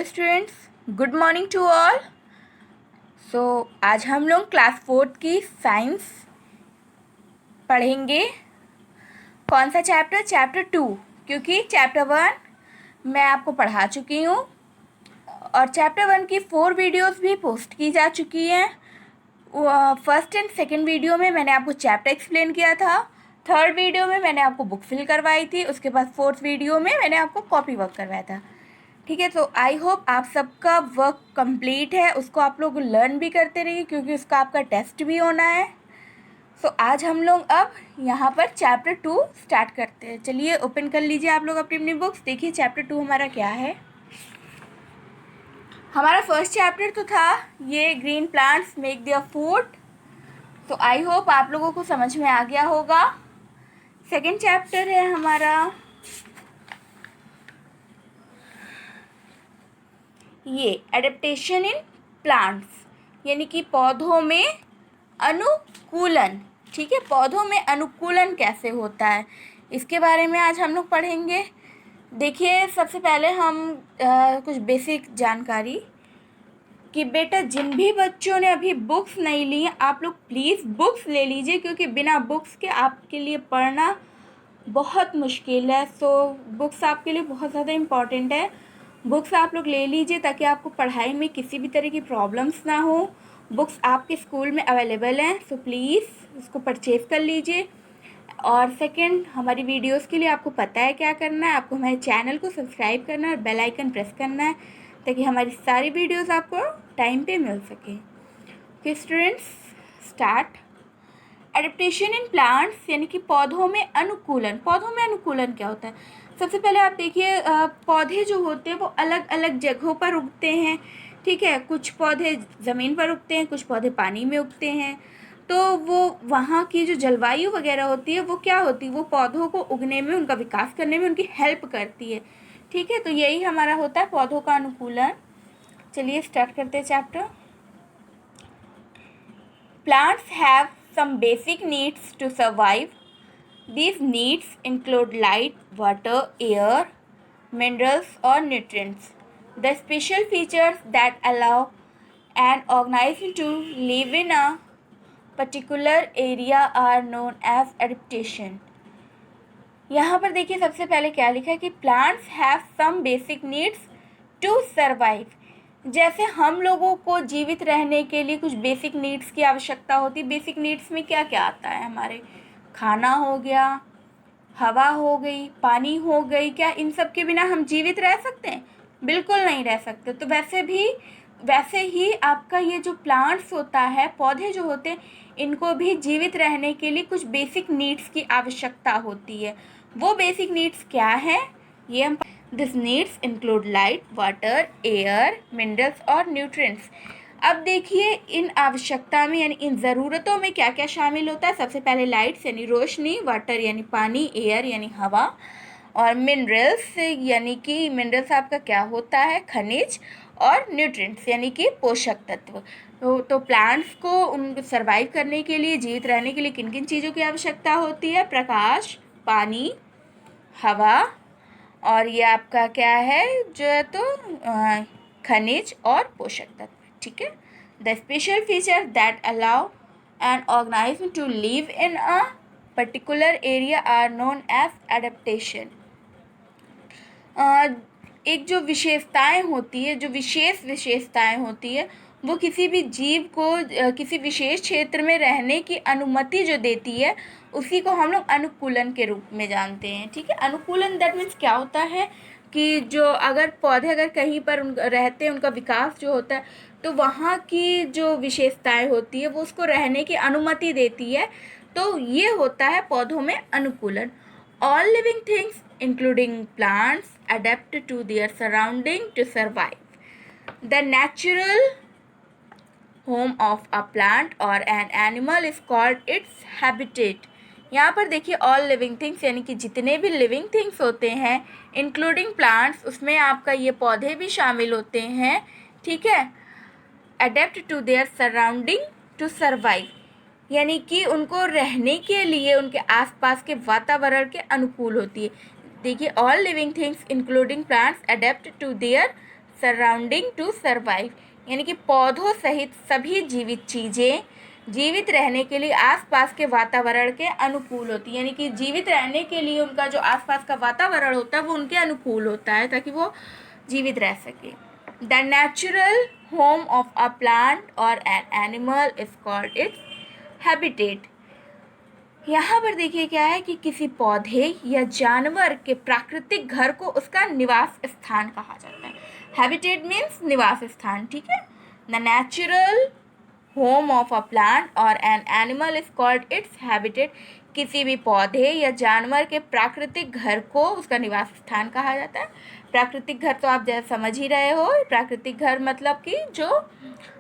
Students, good morning to all. आज हम लोग क्लास 4 की साइंस पढ़ेंगे। कौन सा चैप्टर? चैप्टर 2, क्योंकि चैप्टर 1 मैं आपको पढ़ा चुकी हूँ और चैप्टर 1 की 4 वीडियोस भी पोस्ट की जा चुकी हैं। फर्स्ट एंड सेकंड वीडियो में मैंने आपको चैप्टर एक्सप्लेन किया था, थर्ड वीडियो में मैंने आपको बुक फिल करवाई थी, उसके बाद फोर्थ वीडियो में मैंने आपको कॉपी वर्क करवाया था। ठीक है, तो आई होप आप सबका वर्क कंप्लीट है, उसको आप लोग लर्न भी करते रहिए क्योंकि उसका आपका टेस्ट भी होना है। आज हम लोग अब यहाँ पर चैप्टर 2 स्टार्ट करते हैं। चलिए ओपन कर लीजिए आप लोग अपनी अपनी बुक्स। देखिए चैप्टर 2 हमारा क्या है। हमारा फर्स्ट चैप्टर तो था ये green plants make their food. तो आई होप आप लोगों को समझ में आ गया होगा। सेकेंड चैप्टर है हमारा ये एडेप्टेशन इन प्लांट्स, यानी कि पौधों में अनुकूलन। ठीक है, पौधों में अनुकूलन कैसे होता है इसके बारे में आज हम लोग पढ़ेंगे। देखिए सबसे पहले हम कुछ बेसिक जानकारी कि बेटा जिन भी बच्चों ने अभी बुक्स नहीं ली हैं आप लोग प्लीज़ बुक्स ले लीजिए, क्योंकि बिना बुक्स के आपके लिए पढ़ना बहुत मुश्किल है। बुक्स आपके लिए बहुत ज़्यादा इम्पॉर्टेंट है। बुक्स आप लोग ले लीजिए ताकि आपको पढ़ाई में किसी भी तरह की प्रॉब्लम्स ना हो। बुक्स आपके स्कूल में अवेलेबल हैं, सो प्लीज़ उसको परचेज़ कर लीजिए। और सेकंड, हमारी वीडियोस के लिए आपको पता है क्या करना है, आपको हमारे चैनल को सब्सक्राइब करना है और बेल आइकन प्रेस करना है ताकि हमारी सारी वीडियोस आपको टाइम पे मिल सके। Okay students, start. Adaptation in plants यानी कि पौधों में अनुकूलन। पौधों में अनुकूलन क्या होता है? सबसे पहले आप देखिए पौधे जो होते हैं वो अलग अलग जगहों पर उगते हैं। ठीक है, कुछ पौधे ज़मीन पर उगते हैं, कुछ पौधे पानी में उगते हैं। तो वो वहाँ की जो जलवायु वगैरह होती है वो क्या होती है, वो पौधों को उगने में, उनका विकास करने में उनकी हेल्प करती है। ठीक है, तो यही हमारा होता है पौधों का अनुकूलन। चलिए स्टार्ट करते हैं chapter. Plants have some basic needs to survive. These needs include light, water, air, minerals, or nutrients. The special features that allow an organism to live in a particular area are known as adaptation. यहाँ पर देखिए सबसे पहले क्या लिखा है कि plants have some basic needs to survive. जैसे हम लोगों को जीवित रहने के लिए कुछ बेसिक नीड्स की आवश्यकता होती है। बेसिक नीड्स में क्या क्या आता है हमारे? खाना हो गया, हवा हो गई, पानी हो गई। क्या इन सब के बिना हम जीवित रह सकते हैं? बिल्कुल नहीं रह सकते। तो वैसे ही आपका ये जो प्लांट्स होता है, पौधे जो होते हैं, इनको भी जीवित रहने के लिए कुछ बेसिक नीड्स की आवश्यकता होती है। वो बेसिक नीड्स क्या है ये हम These needs include light, water, air, minerals और nutrients. अब देखिए इन आवश्यकता में यानी इन ज़रूरतों में क्या क्या शामिल होता है। सबसे पहले लाइट्स यानी रोशनी, वाटर यानी पानी, एयर यानी हवा, और मिनरल्स यानी कि मिनरल्स आपका क्या होता है? खनिज, और न्यूट्रिएंट्स यानी कि पोषक तत्व। तो प्लांट्स को उन सर्वाइव करने के लिए, जीवित रहने के लिए किन किन चीज़ों की आवश्यकता होती है? प्रकाश, पानी, हवा, और ये आपका क्या है जो है तो खनिज और पोषक तत्व। ठीक है, the special feature that allow an organism to live in a particular area are known as adaptation. एक जो विशेषताएं होती है, जो विशेष विशेषताएं होती है, वो किसी भी जीव को किसी विशेष क्षेत्र में रहने की अनुमति जो देती है उसी को हम लोग अनुकूलन के रूप में जानते हैं। ठीक है, अनुकूलन दैट मीन्स क्या होता है कि जो अगर पौधे अगर कहीं पर रहते हैं, उनका विकास जो होता है, तो वहाँ की जो विशेषताएं होती है वो उसको रहने की अनुमति देती है। तो ये होता है पौधों में अनुकूलन। All living things including plants adapt to their surrounding to survive. The natural home of a plant or an animal is called its habitat. यहाँ पर देखिए ऑल लिविंग थिंग्स यानी कि जितने भी लिविंग थिंग्स होते हैं इंक्लूडिंग प्लांट्स, उसमें आपका ये पौधे भी शामिल होते हैं। ठीक है, adapt to their surrounding to survive, यानी कि उनको रहने के लिए उनके आसपास के वातावरण के अनुकूल होती है। देखिए all living things including plants adapt to their surrounding to survive, यानी कि पौधों सहित सभी जीवित चीज़ें जीवित रहने के लिए आसपास के वातावरण के अनुकूल होती है, यानी कि जीवित रहने के लिए उनका जो आसपास का वातावरण होता है वो उनके अनुकूल होता है ताकि वो जीवित रह सके। The natural home of a plant और an animal is called its habitat. यहाँ पर देखिए क्या है कि किसी पौधे या जानवर के प्राकृतिक घर को उसका निवास स्थान कहा जाता है। हैबिटेट मीन्स निवास स्थान, ठीक है। The natural home of a plant और an animal is called its habitat. किसी भी पौधे या जानवर के प्राकृतिक घर को उसका निवास स्थान कहा जाता है। प्राकृतिक घर तो आप जैसे समझ ही रहे हो, प्राकृतिक घर मतलब कि जो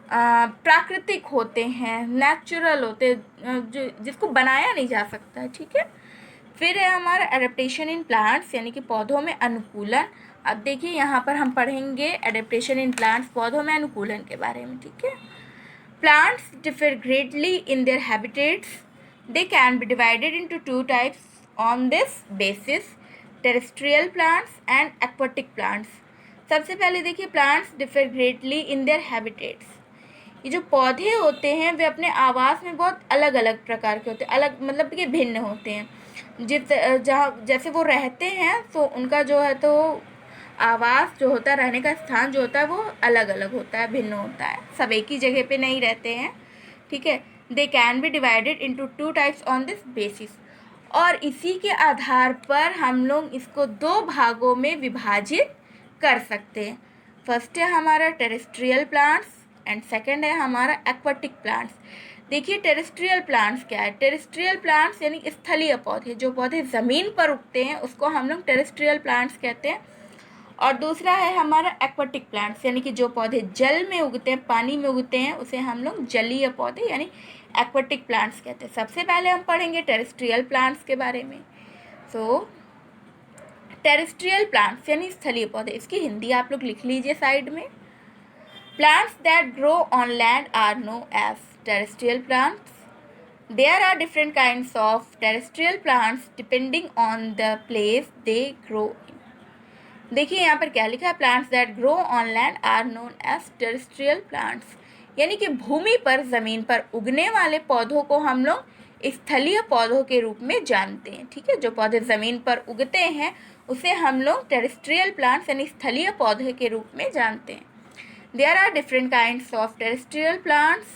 प्राकृतिक होते हैं, नेचुरल होते हैं, जो जिसको बनाया नहीं जा सकता है, ठीक है। फिर है हमारा एडेप्टेशन इन प्लांट्स, यानी कि पौधों में अनुकूलन। अब देखिए यहाँ पर हम पढ़ेंगे एडेप्टेशन इन प्लांट्स, पौधों में अनुकूलन के बारे में, ठीक है। Plants differ greatly in their habitats. They can be divided into two types on this basis: terrestrial plants and aquatic plants. सबसे पहले देखिए plants differ greatly in their habitats. ये जो पौधे होते हैं वे अपने आवास में बहुत अलग अलग प्रकार के होते हैं, अलग मतलब कि भिन्न होते हैं। जहाँ जैसे वो रहते हैं तो उनका जो है तो आवास जो होता है, रहने का स्थान जो होता है वो अलग अलग होता है, भिन्न होता है, सब एक ही जगह पे नहीं रहते हैं, ठीक है। They can be divided into two types on this basis, और इसी के आधार पर हम लोग इसको दो भागों में विभाजित कर सकते हैं। फर्स्ट है हमारा टेरेस्ट्रियल प्लांट्स एंड सेकेंड है हमारा एक्वाटिक प्लांट्स। देखिए टेरेस्ट्रियल प्लांट्स क्या है। टेरेस्ट्रियल प्लांट्स यानी स्थलीय पौधे, जो पौधे ज़मीन पर उगते हैं उसको हम लोग टेरेस्ट्रियल प्लांट्स कहते हैं। और दूसरा है हमारा एक्वाटिक प्लांट्स, यानी कि जो पौधे जल में उगते हैं, पानी में उगते हैं, उसे हम लोग जलीय पौधे यानी एक्वाटिक प्लांट्स कहते हैं। सबसे पहले हम पढ़ेंगे टेरेस्ट्रियल प्लांट्स के बारे में। सो टेरेस्ट्रियल प्लांट्स यानी स्थलीय पौधे, इसकी हिंदी आप लोग लिख लीजिए साइड में। Plants that grow on land are known as terrestrial plants. There are different kinds of terrestrial plants depending on the place they grow in. देखिए यहाँ पर क्या लिखा है, plants that grow on land are known as terrestrial plants, यानी कि भूमि पर ज़मीन पर उगने वाले पौधों को हम लोग स्थलीय पौधों के रूप में जानते हैं, ठीक है। जो पौधे ज़मीन पर उगते हैं उसे हम लोग टेरेस्ट्रियल प्लांट्स यानी स्थलीय पौधे के रूप में जानते हैं। There are different kinds of terrestrial plants,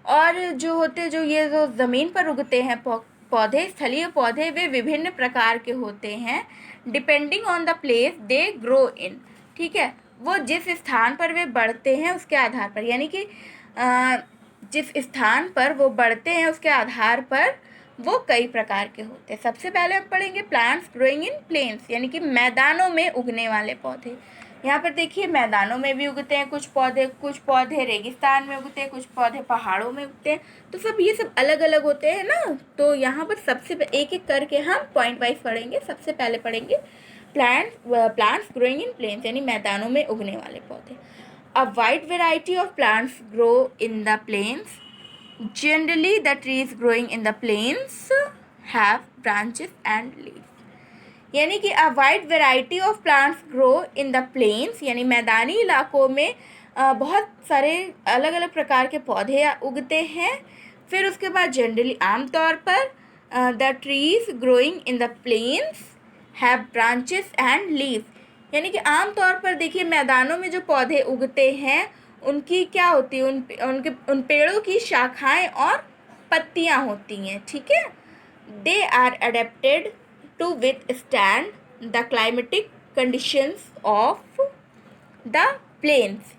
और जो होते जो ये जो ज़मीन पर उगते हैं पौधे, स्थलीय पौधे, वे विभिन्न प्रकार के होते हैं depending on the place they grow in, ठीक है। वो जिस स्थान पर वे बढ़ते हैं उसके आधार पर, यानी कि जिस स्थान पर वो बढ़ते हैं उसके आधार पर वो कई प्रकार के होते हैं। सबसे पहले हम पढ़ेंगे प्लांट्स ग्रोइंग इन प्लेन्स, यानी कि मैदानों में उगने वाले पौधे। यहाँ पर देखिए मैदानों में भी उगते हैं कुछ पौधे रेगिस्तान में उगते हैं, कुछ पौधे पहाड़ों में उगते हैं, तो सब ये सब अलग अलग होते हैं ना। तो यहाँ पर सबसे एक एक करके हम पॉइंट वाइज पढ़ेंगे। सबसे पहले पढ़ेंगे प्लांट्स ग्रोइंग इन प्लेन्स, यानी मैदानों में उगने वाले पौधे। A wide variety of plants grow in the plains. Generally the trees growing in the plains have branches and leaves, यानी कि a wide variety of plants grow in the plains, यानी मैदानी इलाकों में बहुत सारे अलग अलग प्रकार के पौधे उगते हैं। फिर उसके बाद जनरली आमतौर पर the trees growing in the plains have branches and leaves, यानी कि आमतौर पर देखिए मैदानों में जो पौधे उगते हैं उनकी क्या होती है, उन पेड़ों की शाखाएं और पत्तियां होती हैं, ठीक है। They are adapted to withstand the climatic conditions of the plains,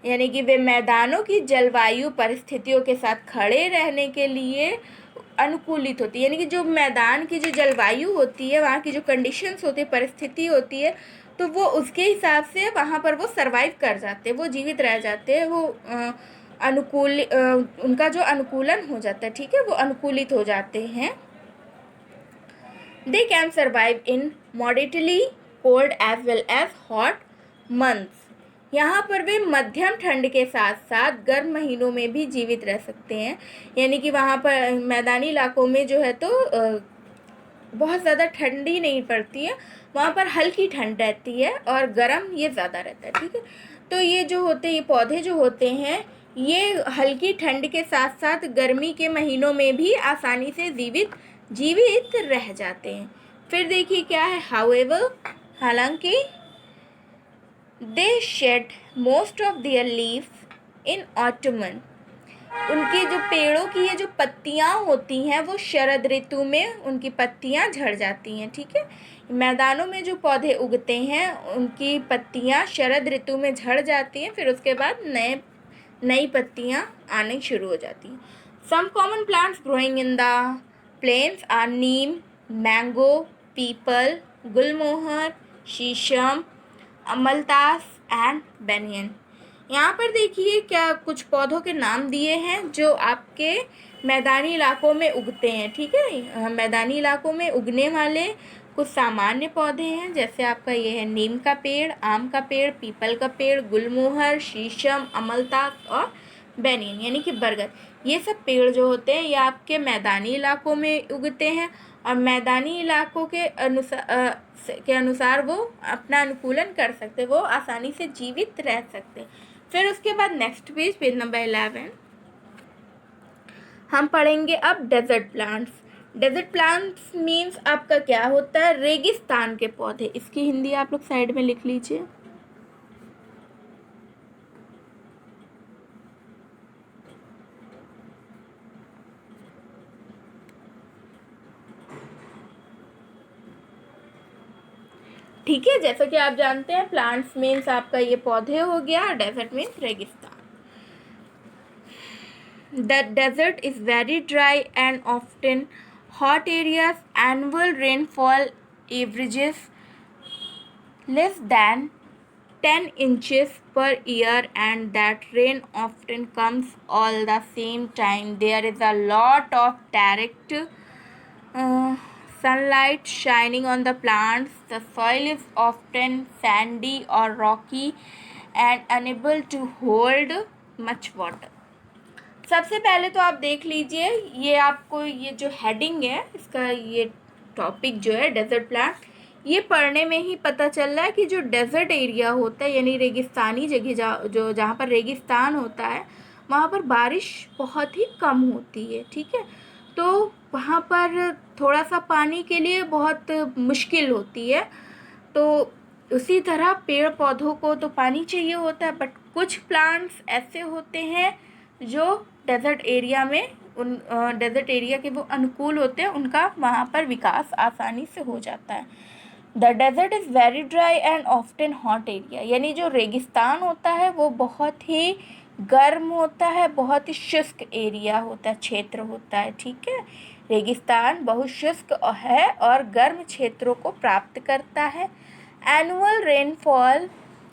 यानी कि वे मैदानों की जलवायु परिस्थितियों के साथ खड़े रहने के लिए अनुकूलित होती है, यानी कि जो मैदान की जो जलवायु होती है, वहाँ की जो कंडीशंस होती है, परिस्थिति होती है, तो वो उसके हिसाब से वहाँ पर वो सर्वाइव कर जाते हैं, वो जीवित रह जाते हैं, वो उनका जो अनुकूलन हो जाता है, ठीक है, वो अनुकूलित हो जाते हैं। They can survive in moderately cold as well as hot months. यहाँ पर वे मध्यम ठंड के साथ साथ गर्म महीनों में भी जीवित रह सकते हैं, यानी कि वहाँ पर मैदानी इलाकों में जो है तो बहुत ज़्यादा ठंडी नहीं पड़ती है, वहाँ पर हल्की ठंड रहती है और गर्म ये ज़्यादा रहता है, ठीक है। तो ये जो होते हैं, ये पौधे जो होते हैं, ये हल्की ठंड के साथ साथ गर्मी के महीनों में भी आसानी से जीवित रह जाते हैं। फिर देखिए क्या है, हाउएवर, हालांकि they shed most of their leaves in autumn, उनके जो पेड़ों की ये जो पत्तियां होती हैं वो शरद ऋतु में उनकी पत्तियां झड़ जाती हैं। ठीक है, मैदानों में जो पौधे उगते हैं उनकी पत्तियां शरद ऋतु में झड़ जाती हैं, फिर उसके बाद नई पत्तियां आने शुरू हो जाती हैं। Some common plants growing in the plains are neem, mango, peepal, gulmohar, shisham, amaltas and banyan. यहाँ पर देखिए क्या कुछ पौधों के नाम दिए हैं जो आपके मैदानी इलाकों में उगते हैं। ठीक है, मैदानी इलाकों में उगने वाले कुछ सामान्य पौधे हैं, जैसे आपका ये है नीम का पेड़, आम का पेड़, पीपल का पेड़, गुलमोहर, शीशम, अमलतास और बेनियन यानी कि बरगद। ये सब पेड़ जो होते हैं ये आपके मैदानी इलाकों में उगते हैं और मैदानी इलाकों के अनुसार वो अपना अनुकूलन कर सकते, वो आसानी से जीवित रह सकते। फिर उसके बाद नेक्स्ट पेज नंबर 11 हम पढ़ेंगे अब desert plants. Desert plants means आपका क्या होता है, रेगिस्तान के पौधे। इसकी हिंदी आप लोग साइड में लिख लीजिए। ठीक है, जैसा कि आप जानते हैं प्लांट्स मीन्स आपका ये पौधे हो गया, डेजर्ट मीन्स रेगिस्तान। The desert is very dry and often hot areas. Annual rainfall averages less than 10 inches per year and that rain often comes all the same time. There is a lot of direct sunlight shining on the plants. The soil is often sandy or rocky and unable to hold much water. सबसे पहले तो आप देख लीजिए, ये आपको ये जो हेडिंग है इसका, ये टॉपिक जो है डेजर्ट प्लांट, ये पढ़ने में ही पता चल रहा है कि जो डेजर्ट एरिया होता है यानी रेगिस्तानी जगह जहाँ पर रेगिस्तान होता है वहाँ पर बारिश बहुत ही कम होती है। ठीक है, तो वहाँ पर थोड़ा सा पानी के लिए बहुत मुश्किल होती है। तो उसी तरह पेड़ पौधों को तो पानी चाहिए होता है, बट कुछ प्लांट्स ऐसे होते हैं जो डेजर्ट एरिया में डेजर्ट एरिया के वो अनुकूल होते हैं, उनका वहाँ पर विकास आसानी से हो जाता है। The desert is very dry and often hot area, यानी जो रेगिस्तान होता है वो बहुत ही गर्म होता है, बहुत ही शुष्क एरिया होता है, क्षेत्र होता है। ठीक है, रेगिस्तान बहुत शुष्क है और गर्म क्षेत्रों को प्राप्त करता है। Annual rainfall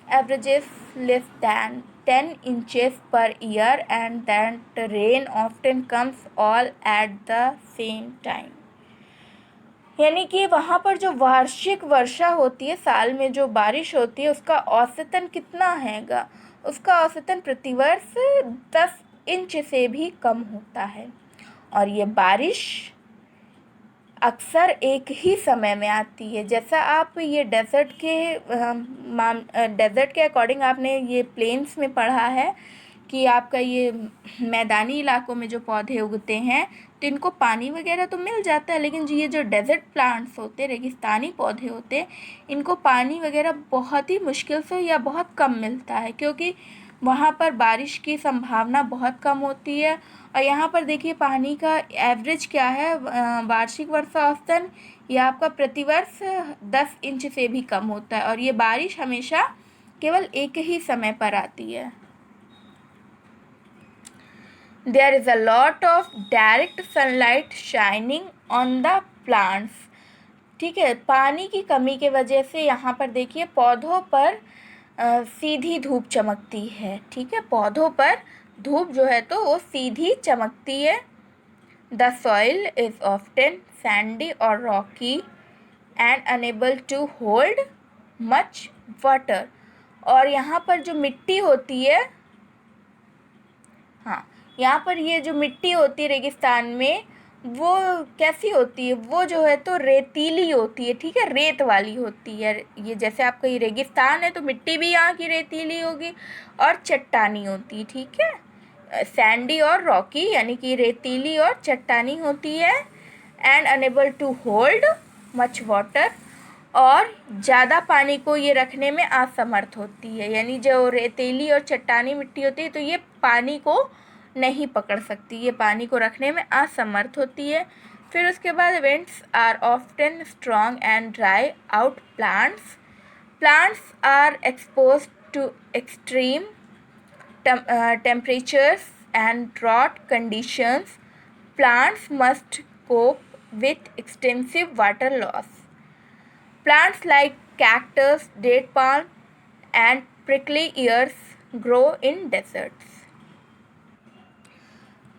averages less than 10 inches per year and that rain often comes all at the same time। यानी कि वहाँ पर जो वार्षिक वर्षा होती है, साल में जो बारिश होती है, उसका औसतन कितना हैगा, उसका औसतन प्रतिवर्ष 10 इंच से भी कम होता है। और ये बारिश अक्सर एक ही समय में आती है। जैसा आप ये डेजर्ट के अकॉर्डिंग आपने ये प्लेन्स में पढ़ा है कि आपका ये मैदानी इलाकों में जो पौधे उगते हैं तो इनको पानी वगैरह तो मिल जाता है, लेकिन ये जो डेजर्ट प्लांट्स होते हैं, रेगिस्तानी पौधे होते हैं, इनको पानी वगैरह बहुत ही मुश्किल से या बहुत कम मिलता है, क्योंकि वहाँ पर बारिश की संभावना बहुत कम होती है। और यहाँ पर देखिए पानी का एवरेज क्या है, वार्षिक वर्षा औसतन ये आपका प्रतिवर्ष 10 इंच से भी कम होता है और ये बारिश हमेशा केवल एक ही समय पर आती है। There is a lot of direct sunlight shining on the plants। ठीक है, पानी की कमी के वजह से यहाँ पर देखिए पौधों पर सीधी धूप चमकती है। ठीक है, पौधों पर धूप जो है तो वो सीधी चमकती है। The soil is often sandy और rocky and unable to hold much water. और यहाँ पर जो मिट्टी होती है, हाँ, यहाँ पर ये जो मिट्टी होती है रेगिस्तान में वो कैसी होती है, वो जो है तो रेतीली होती है, ठीक है, रेत वाली होती है। ये जैसे आपका ये रेगिस्तान है तो मिट्टी भी यहाँ की रेतीली होगी और चट्टानी होती है, ठीक है, सैंडी और रॉकी, यानी कि रेतीली और चट्टानी होती है। And unable to hold much water, और ज़्यादा पानी को ये रखने में असमर्थ होती है, यानी जो रेतीली और चट्टानी मिट्टी होती है तो ये पानी को नहीं पकड़ सकती, ये पानी को रखने में असमर्थ होती है। फिर उसके बाद winds are often strong and dry out plants. Plants are expose to extreme temperatures and drought conditions. Plants must cope with extensive water loss. Plants like cactus, date palm, and prickly ears grow in deserts.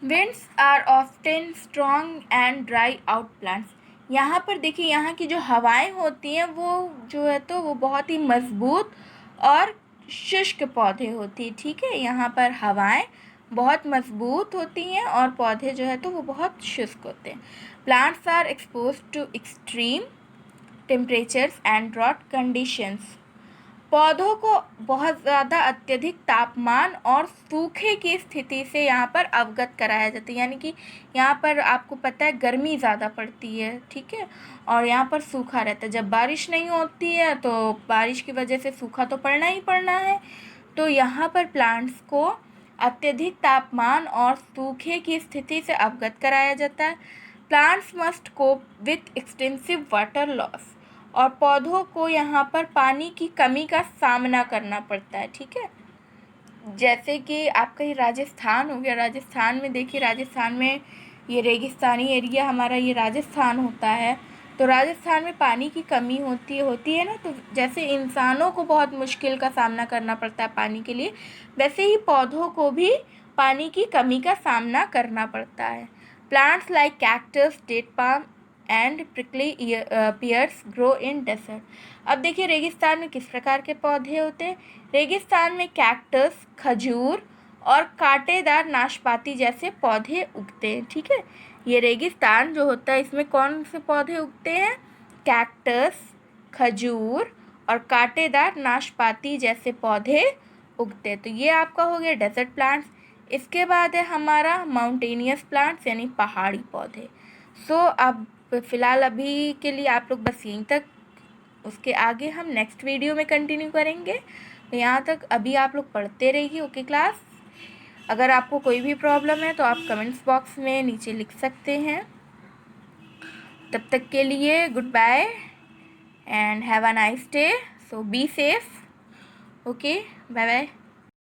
Winds are often strong and dry out plants. यहाँ पर देखिए, यहाँ की जो हवाएं होती हैं वो जो है तो वो बहुत ही मजबूत और शुष्क पौधे होती है, ठीक है। यहाँ पर हवाएं बहुत मजबूत होती हैं और पौधे जो है तो वो बहुत शुष्क होते हैं। Plants are expose to extreme temperatures and drought conditions. पौधों को बहुत ज़्यादा अत्यधिक तापमान और सूखे की स्थिति से यहाँ पर अवगत कराया जाता है, यानी कि यहाँ पर आपको पता है गर्मी ज़्यादा पड़ती है, ठीक है, और यहाँ पर सूखा रहता है। जब बारिश नहीं होती है तो बारिश की वजह से सूखा तो पड़ना ही पड़ना है, तो यहाँ पर प्लांट्स को अत्यधिक तापमान और सूखे की स्थिति से अवगत कराया जाता है। Plants must cope with extensive water loss, और पौधों को यहाँ पर पानी की कमी का सामना करना पड़ता है, ठीक है। जैसे कि आपका ये राजस्थान हो गया, राजस्थान में देखिए, राजस्थान में ये रेगिस्तानी एरिया हमारा ये राजस्थान होता है, तो राजस्थान में पानी की कमी होती है ना, तो जैसे इंसानों को बहुत मुश्किल का सामना करना पड़ता है पानी के लिए, वैसे ही पौधों को भी पानी की कमी का सामना करना पड़ता है। Plants like cactus, date palm and prickly pears grow in desert. अब देखिए रेगिस्तान में किस प्रकार के पौधे होते हैं। रेगिस्तान में कैक्टस, खजूर और कांटेदार नाशपाती जैसे पौधे उगते हैं, ठीक है। ये रेगिस्तान जो होता है इसमें कौन से पौधे उगते हैं, कैक्टस, खजूर और कांटेदार नाशपाती जैसे पौधे उगते हैं। तो ये आपका हो गया डेजर्ट प्लांट्स। इसके बाद है हमारा माउंटेनियस प्लांट्स, यानी पहाड़ी पौधे। सो अब फ़िलहाल अभी के लिए आप लोग बस यहीं तक, उसके आगे हम नेक्स्ट वीडियो में कंटिन्यू करेंगे। तो यहाँ तक अभी आप लोग पढ़ते रहिए, ओके क्लास। अगर आपको कोई भी प्रॉब्लम है तो आप कमेंट्स बॉक्स में नीचे लिख सकते हैं। तब तक के लिए good bye and have a nice day. So be safe, okay, bye bye.